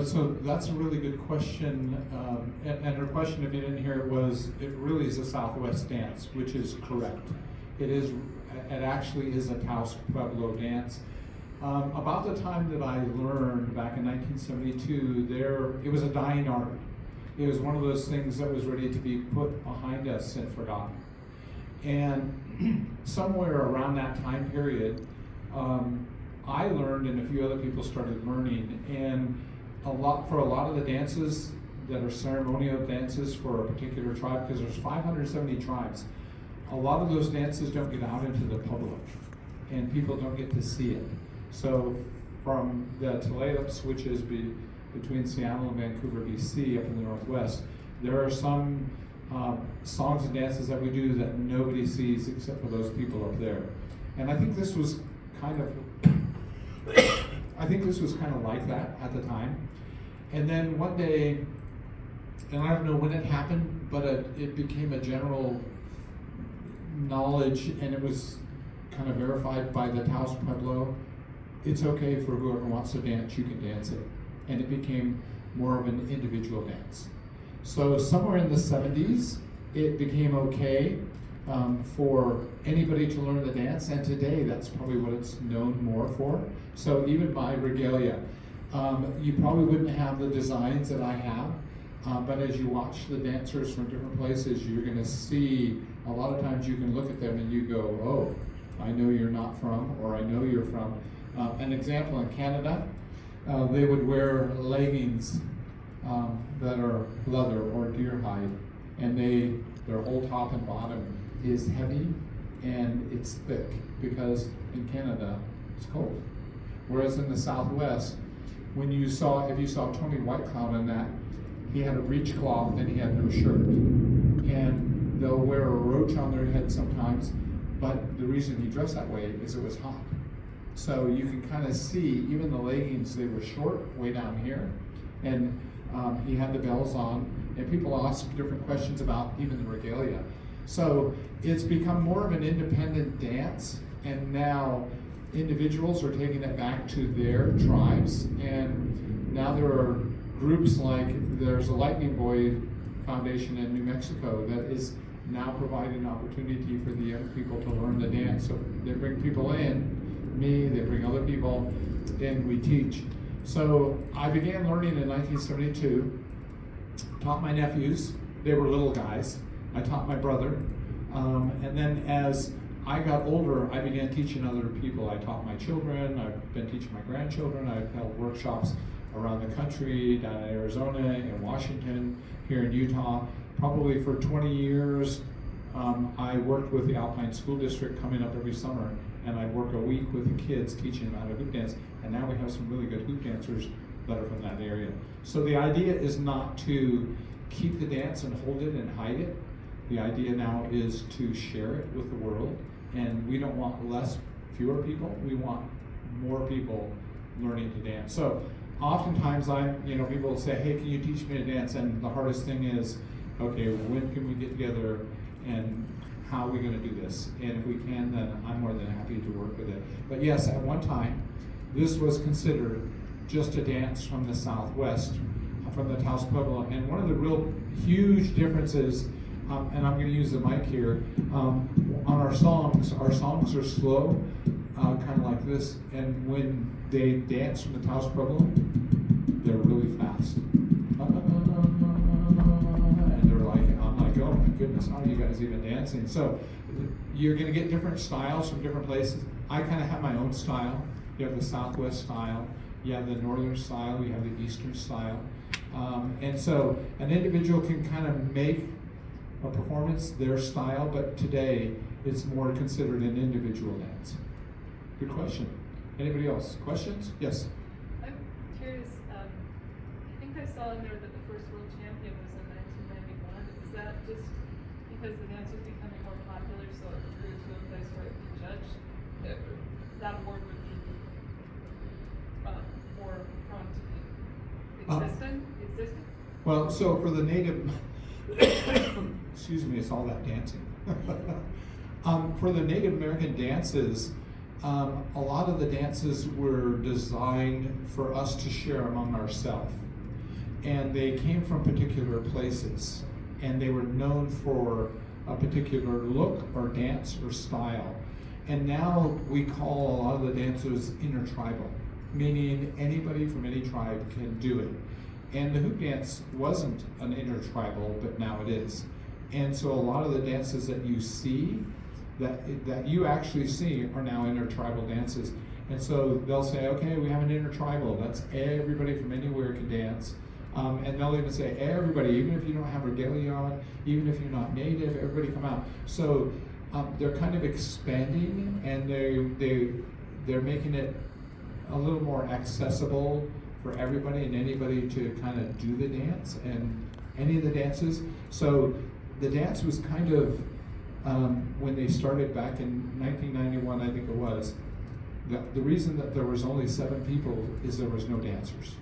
So that's a really good question. And her question, if you didn't hear it, was it really is a Southwest dance, which is correct. It is. It actually is a Taos Pueblo dance. About the time that I learned back in 1972, it was a dying art. It was one of those things that was ready to be put behind us and forgotten. And somewhere around that time period, I learned, and a few other people started learning, and for a lot of the dances that are ceremonial dances for a particular tribe, because there's 570 tribes, a lot of those dances don't get out into the public, and people don't get to see it. So from the Tulalip, which is between Seattle and Vancouver, BC, up in the Northwest, there are some songs and dances that we do that nobody sees except for those people up there. And I think this was kind of like that at the time. And then one day, and I don't know when it happened, but it became a general knowledge, and it was kind of verified by the Taos Pueblo. It's okay for whoever wants to dance, you can dance it. And it became more of an individual dance. So somewhere in the 70s, it became okay for anybody to learn the dance, and today that's probably what it's known more for. So even my regalia, you probably wouldn't have the designs that I have, but as you watch the dancers from different places, you're going to see a lot of times you can look at them and you go, oh, I know you're not from, or I know you're from. An example in Canada, they would wear leggings that are leather or deer hide, and their whole top and bottom is heavy and it's thick because in Canada it's cold. Whereas in the Southwest, if you saw Tony Whitecloud in that, he had a breechcloth and he had no shirt. And they'll wear a roach on their head sometimes, but the reason he dressed that way is it was hot. So you can kind of see, even the leggings, they were short, way down here, and he had the bells on, and people ask different questions about even the regalia. So it's become more of an independent dance, and now individuals are taking it back to their tribes, and now there are groups there's a Lightning Boy Foundation in New Mexico that is now providing an opportunity for the young people to learn the dance. So they bring people in, they bring other people, and we teach. So I began learning in 1972, taught my nephews, they were little guys, I taught my brother, and then as I got older, I began teaching other people. I taught my children, I've been teaching my grandchildren, I've held workshops around the country, down in Arizona, in Washington, here in Utah. Probably for 20 years, I worked with the Alpine School District coming up every summer, and I'd work a week with the kids teaching them how to hoop dance, and now we have some really good hoop dancers that are from that area. So the idea is not to keep the dance and hold it and hide it. The idea now is to share it with the world, and we don't want fewer people, we want more people learning to dance. So oftentimes people will say, hey, can you teach me to dance? And the hardest thing is, okay, when can we get together and how are we going to do this? And if we can, then I'm more than happy to work with it. But yes, at one time, this was considered just a dance from the Southwest, from the Taos Pueblo. And one of the real huge differences, and I'm going to use the mic here, on our songs are slow, kind of like this. And when they dance from the Taos Pueblo, they're really fast. Oh my goodness, how are you guys even dancing? So you're going to get different styles from different places. I kind of have my own style. You have the Southwest style, you have the Northern style, you have the Eastern style. And so an individual can kind of make a performance their style, but today it's more considered an individual dance. Good question. Anybody else? Questions? Yes? I'm curious, I think I saw in there that the first world champion was in 1991. Is that just because the dance was becoming more popular, so it grew to a place where it could be judged? That award would be more prone to be existing? Well, so for the native, excuse me, it's all that dancing. For the Native American dances, a lot of the dances were designed for us to share among ourselves. And they came from particular places, and they were known for a particular look or dance or style. And now we call a lot of the dancers intertribal, meaning anybody from any tribe can do it. And the hoop dance wasn't an intertribal, but now it is. And so a lot of the dances that you see, that you actually see, are now intertribal dances. And so they'll say, okay, we have an intertribal. That's everybody from anywhere can dance. And they'll even say, everybody, even if you don't have regalia on, even if you're not native, everybody come out. So they're kind of expanding, and they're making it a little more accessible for everybody and anybody to kind of do the dance and any of the dances. So the dance was kind of, when they started back in 1991, I think it was, the reason that there was only 7 people is there was no dancers.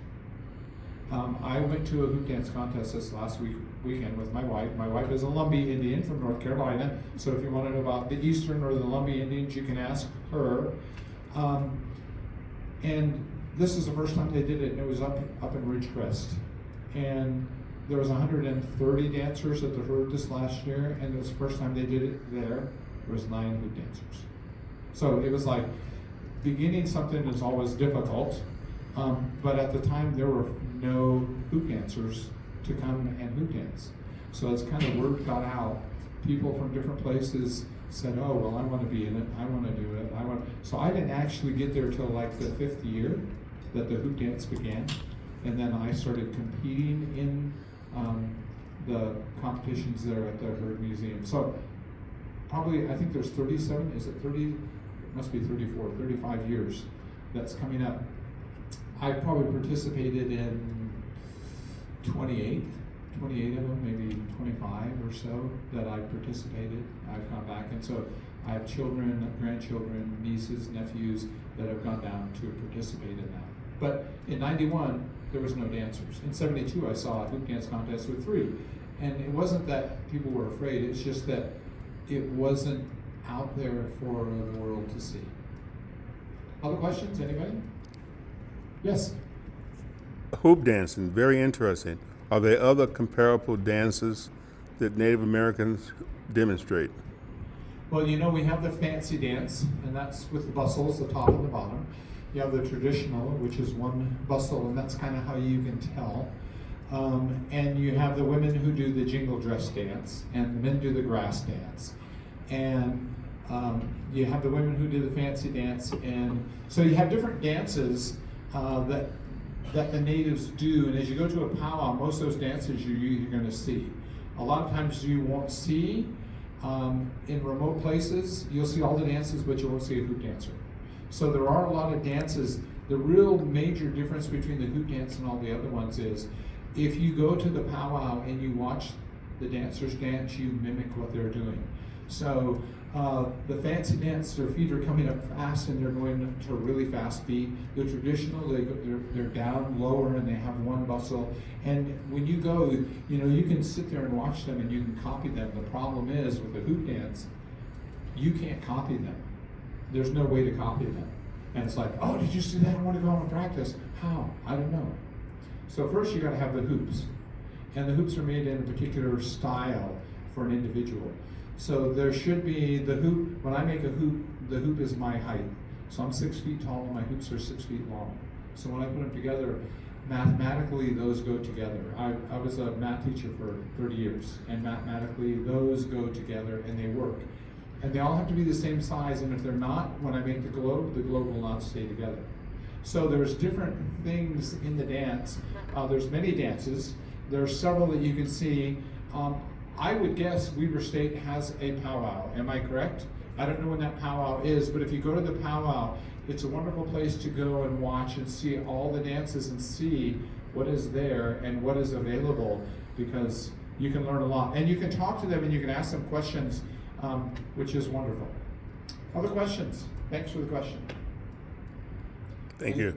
I went to a hoop dance contest this last weekend with my wife. My wife is a Lumbee Indian from North Carolina, so if you want to know about the Eastern or the Lumbee Indians, you can ask her. And this is the first time they did it, and it was up in Ridgecrest. And there was 130 dancers at the herd this last year, and it was the first time they did it there. There was 9 hoop dancers. So it was like, beginning something is always difficult, but at the time there were no hoop dancers to come and hoop dance. So it's kind of word got out. People from different places said, oh, well, I want to be in it, I want to do it, So I didn't actually get there till like the 5th year that the hoop dance began. And then I started competing in the competitions there at the Herd Museum. So probably, I think there's 37, is it 30? It must be 34, 35 years that's coming up. I probably participated in 28 of them, maybe 25 or so that I participated. I've gone back, and so I have children, grandchildren, nieces, nephews that have gone down to participate in that. But in 91, there was no dancers. In 72, I saw a hoop dance contest with 3. And it wasn't that people were afraid, it's just that it wasn't out there for the world to see. Other questions, anybody? Yes? Hoop dancing, very interesting. Are there other comparable dances that Native Americans demonstrate? Well, you know, we have the fancy dance, and that's with the bustles, the top and the bottom. You have the traditional, which is one bustle, and that's kind of how you can tell. And you have the women who do the jingle dress dance, and the men do the grass dance. And you have the women who do the fancy dance, and so you have different dances that the natives do. And as you go to a powwow, most of those dances you're going to see. A lot of times you won't see in remote places. You'll see all the dances, but you won't see a hoop dancer. So there are a lot of dances. The real major difference between the hoop dance and all the other ones is, if you go to the powwow and you watch the dancers dance, you mimic what they're doing. So the fancy dance, their feet are coming up fast and they're going to a really fast beat. The traditional, they're down lower and they have one bustle. And when you go, you know, you can sit there and watch them and you can copy them. The problem is with the hoop dance, you can't copy them. There's no way to copy them. And it's like, oh, did you see that? I want to go home and practice. How? I don't know. So first you got to have the hoops. And the hoops are made in a particular style for an individual. So there should be the hoop. When I make a hoop, the hoop is my height. So I'm 6 feet tall and my hoops are 6 feet long. So when I put them together, mathematically those go together. I was a math teacher for 30 years, and mathematically those go together and they work. And they all have to be the same size, and if they're not, when I make the globe will not stay together. So there's different things in the dance. There's many dances. There are several that you can see. I would guess Weber State has a powwow. Am I correct? I don't know when that powwow is, but if you go to the powwow, it's a wonderful place to go and watch and see all the dances and see what is there and what is available, because you can learn a lot. And you can talk to them and you can ask them questions, which is wonderful. Other questions? Thanks for the question. Thank you.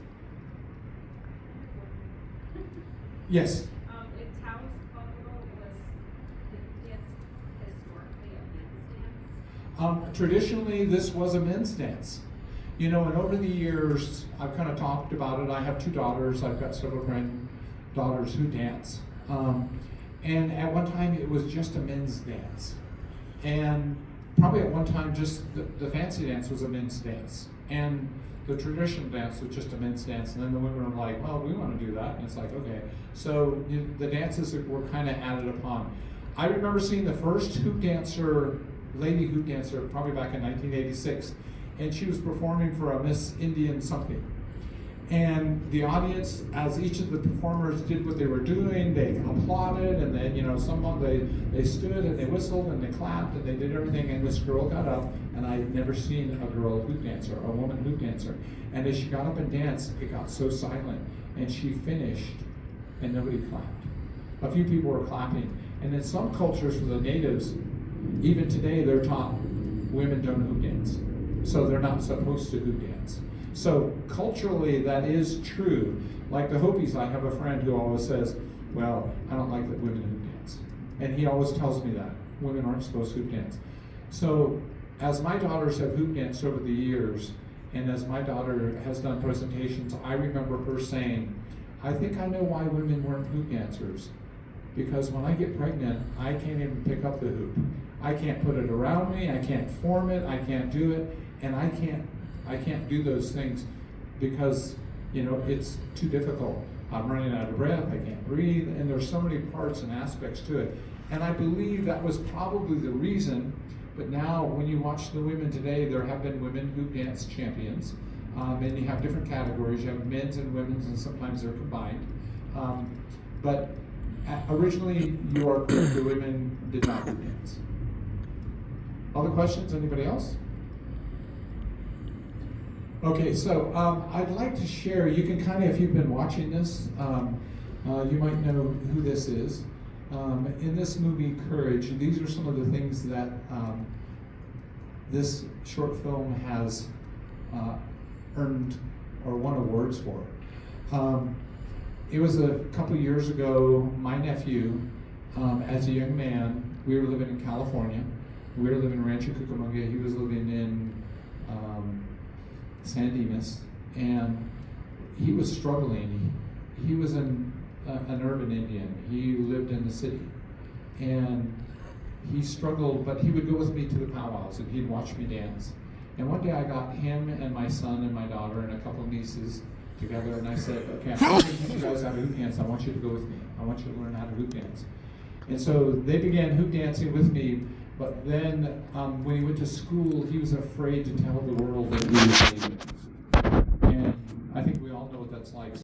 Yes? In Taos, Colorado, was the dance historically a men's dance? Traditionally, this was a men's dance. You know, and over the years, I've kind of talked about it. I have 2 daughters. I've got several granddaughters who dance. And at one time, it was just a men's dance. And probably at one time, just the fancy dance was a men's dance. And the traditional dance was just a men's dance. And then the women were like, well, we want to do that. And it's like, okay. So the dances were kind of added upon. I remember seeing the first lady hoop dancer, probably back in 1986. And she was performing for a Miss Indian something. And the audience, as each of the performers did what they were doing, they applauded, and then, you know, they stood and they whistled and they clapped and they did everything. And this girl got up, and I'd never seen a girl hoop dancer, a woman hoop dancer. And as she got up and danced, it got so silent. And she finished, and nobody clapped. A few people were clapping. And in some cultures for the natives, even today, they're taught women don't hoop dance. So they're not supposed to hoop dance. So culturally, that is true. Like the Hopis, I have a friend who always says, well, I don't like that women hoop dance. And he always tells me that. Women aren't supposed to hoop dance. So as my daughters have hoop danced over the years, and as my daughter has done presentations, I remember her saying, I think I know why women weren't hoop dancers. Because when I get pregnant, I can't even pick up the hoop. I can't put it around me, I can't form it, I can't do it, and I can't do those things because, you know, it's too difficult. I'm running out of breath, I can't breathe, and there's so many parts and aspects to it. And I believe that was probably the reason, but now when you watch the women today, there have been women who dance champions, and you have different categories. You have men's and women's, and sometimes they're combined. But originally, you are correct, the women did not do dance. Other questions, anybody else? Okay, so I'd like to share, you can kind of, if you've been watching this, you might know who this is. In this movie, Courage, these are some of the things that this short film has earned or won awards for. It was a couple years ago, my nephew, as a young man, we were living in California. We were living in Rancho Cucamonga. He was living in San Dimas, and he was struggling. He was an urban Indian. He lived in the city, and he struggled, but he would go with me to the powwows, and he'd watch me dance. And one day I got him and my son and my daughter and a couple of nieces together, and I said, okay, I'm going to teach you guys how to hoop dance. I want you to go with me. I want you to learn how to hoop dance. And so they began hoop dancing with me, but then when he went to school, he was afraid to tell the world that he was Native.